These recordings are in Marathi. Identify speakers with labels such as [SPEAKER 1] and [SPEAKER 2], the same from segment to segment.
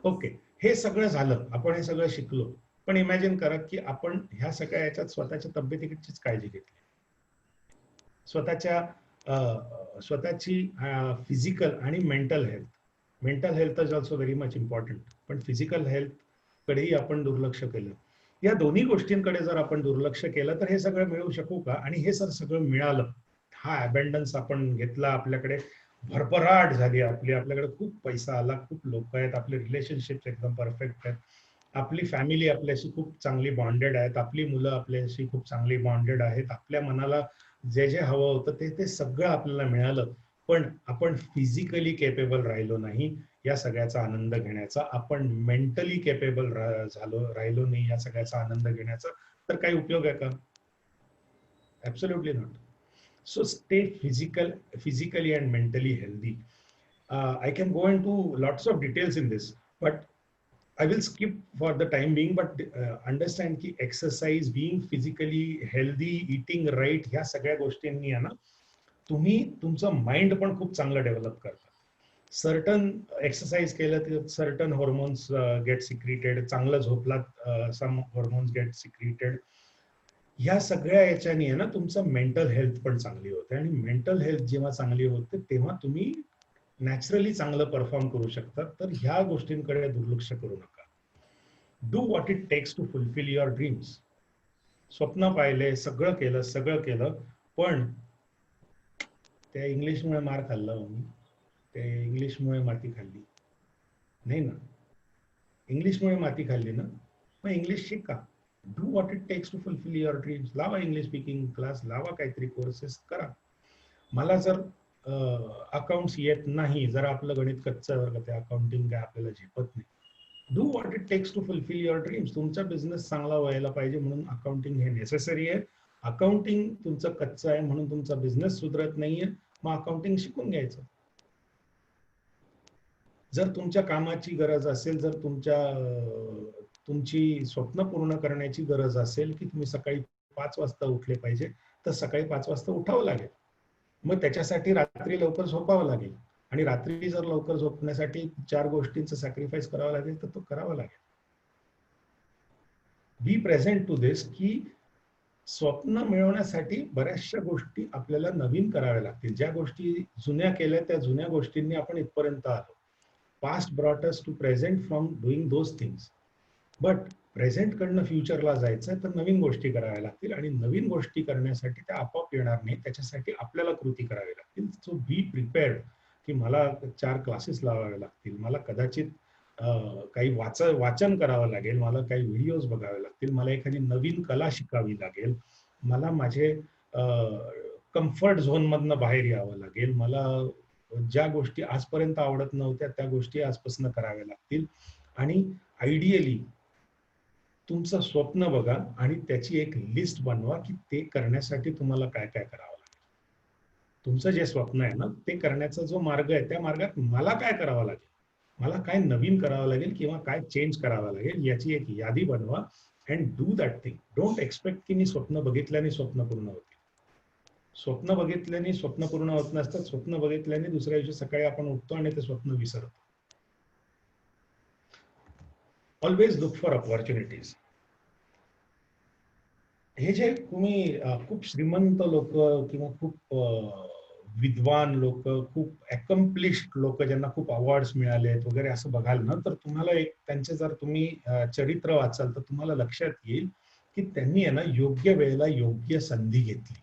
[SPEAKER 1] ओके, हे सगळं झालं, आपण हे सगळं शिकलो. पण इमॅजिन करा की आपण ह्या सगळ्या याच्यात स्वतःच्या तब्येतीचीच काळजी घेतली. स्वतःच्या स्वतःची फिजिकल आणि mental health. Mental health is also very much important. पण फिजिकल हेल्थ कडेही आपण दुर्लक्ष केलं. या दोन्ही गोष्टींकडे जर आपण दुर्लक्ष केलं तर हे सगळं मिळू शकू का? आणि हे जर सगळं मिळालं, हा अबंडन्स आपण घेतला, आपल्याकडे भरभराट झाली, आपल्याकडे खूप पैसा आला, खूप लोक आहेत, आपले रिलेशनशिप एकदम परफेक्ट आहेत, आपली फॅमिली आपल्याशी खूप चांगली बॉन्डेड आहेत, आपली मुलं आपल्याशी खूप चांगली बॉन्डेड आहेत, आपल्या मनाला जे जे हवं होतं ते ते सगळं आपल्याला मिळालं, पण आपण फिजिकली केपेबल राहिलो नाही या सगळ्याचा आनंद घेण्याचा, आपण मेंटली केपेबल राहिलो नाही या सगळ्याचा आनंद घेण्याचा, तर काही उपयोग आहे का? Absolutely not. So stay physically and mentally healthy. I can go into lots of details in this, but I will skip for the time being. But understand की exercise, being physically healthy, eating right, ह्या सगळ्या गोष्टींनी आहे ना, तुम्ही तुमचं माइंड पण खूप चांगलं डेव्हलप करता. सर्टन एक्सरसाइज केलं तर सर्टन हॉर्मोन्स गेट सिक्रिटेड, चांगलं झोपलात सम हॉर्मोन्स गेट सिक्रिटेड. ह्या सगळ्या याच्याने आहे ना तुमचं मेंटल हेल्थ पण चांगली होते, आणि मेंटल हेल्थ जेव्हा चांगली होते तेव्हा तुम्ही नॅचरली चांगलं परफॉर्म करू शकता. तर ह्या गोष्टींकडे दुर्लक्ष करू नका. Do what it takes to fulfil your dreams. स्वप्न पाहिले, सगळं केलं, पण त्या इंग्लिशमुळे मार खाल्ला मी, त्या इंग्लिशमुळे माती खाल्ली नाही ना. इंग्लिशमुळे माती खाल्ली ना, मग इंग्लिश शिका. Do what it takes to fulfil your dreams. लावा इंग्लिश स्पीकिंग क्लास, लावा काहीतरी कोर्सेस करा. मला जर अकाउंट्स येत नाही, जर आपलं गणित कच्चं आहे बरं का, ते अकाउंटिंग काय आपल्याला झेपत नाही. Do what it takes to fulfil your dreams. तुमचा बिझनेस चांगला व्हायला पाहिजे म्हणून अकाउंटिंग हे नेसेसरी आहे. अकाउंटिंग तुमचं कच्चं आहे म्हणून तुमचा बिझनेस सुधरत नाहीये, मग अकाउंटिंग शिकून घ्यायचं. जर तुमच्या कामाची गरज असेल, जर तुमची स्वप्न पूर्ण करण्याची गरज असेल की तुम्ही सकाळी 5 वाजता उठले पाहिजे, तर सकाळी 5 वाजता उठावं लागेल. मग त्याच्यासाठी रात्री लवकर झोपावं लागेल, आणि रात्री जर लवकर झोपण्यासाठी 4 गोष्टींचं सॅक्रिफाईस करावं लागेल, तर तो करावा लागेल. बी प्रेझेंट टू दिस, की स्वप्न मिळवण्यासाठी बऱ्याचशा गोष्टी आपल्याला नवीन कराव्या लागतील. ज्या गोष्टी जुन्या केल्या त्या जुन्या गोष्टींनी आपण इथपर्यंत आलो. Past brought us to present from doing those things. But present कडनं फ्युचरला जायचं तर नवीन गोष्टी कराव्या लागतील, आणि नवीन गोष्टी करण्यासाठी त्या आपोआप येणार नाही, त्याच्यासाठी आपल्याला कृती करावी लागतील. सो बी प्रिपेअर्ड, की मला 4 क्लासेस लावावे लागतील, मला कदाचित काही वाचन करावं लागेल, मला काही व्हिडिओज बघावे लागतील, मला एखादी नवीन कला शिकावी लागेल, मला माझे कम्फर्ट झोन मधनं बाहेर यावं लागेल, मला ज्या गोष्टी आजपर्यंत आवडत नव्हत्या त्या गोष्टी आजपासून कराव्या लागतील. आणि आयडियली तुमचं स्वप्न बघा आणि त्याची एक लिस्ट बनवा की ते करण्यासाठी तुम्हाला काय काय करावं लागेल. तुमचं जे स्वप्न आहे ना ते करण्याचा जो मार्ग आहे, त्या मार्गात मला काय करावं लागेल, मला काय नवीन करावं लागेल किंवा काय चेंज करावं लागेल, याची एक यादी बनवा. And do that thing. Don't expect की मी स्वप्न बघितल्याने स्वप्न पूर्ण होतील. स्वप्न बघितल्याने स्वप्न पूर्ण होत नसतात. स्वप्न बघितल्याने दुसऱ्या दिवशी सकाळी आपण उठतो आणि ते स्वप्न विसरतो. Always look for opportunities. हे जे तुम्ही खूप श्रीमंत लोक किंवा खूप विद्वान लोक, खूप अकम्प्लिश्ड लोक, ज्यांना खूप अवॉर्ड्स मिळाले आहेत वगैरे असं बघाल ना, तर तुम्हाला एक त्यांचे जर तुम्ही चरित्र वाचाल तर तुम्हाला लक्षात येईल की त्यांनी आहे ना योग्य वेळेला योग्य संधी घेतली,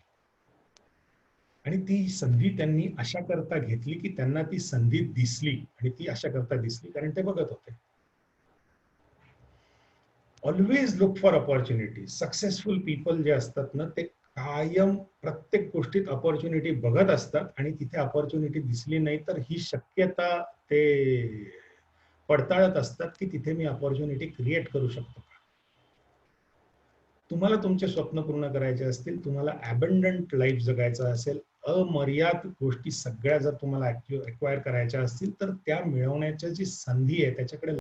[SPEAKER 1] आणि ती संधी त्यांनी अशा करता घेतली की त्यांना ती संधी दिसली, आणि ती अशा करता दिसली कारण ते बघत होते. Always look for opportunity. Successful people जे असतात ना ते कायम प्रत्येक गोष्टीत ऑपॉर्च्युनिटी बघत असतात, आणि तिथे ऑपॉर्च्युनिटी दिसली नाही तर ही शक्यता ते पडताळत असतात की तिथे मी ऑपॉर्च्युनिटी क्रिएट करू शकतो. तुम्हाला तुमचे स्वप्न पूर्ण करायचे असतील, तुम्हाला अबंडंट लाईफ जगायचं असेल, अमर्याद गोष्टी सगळ्या जर तुम्हाला एक्वायर करायच्या असतील, तर त्या मिळवण्याची जी संधी आहे त्याच्याकडे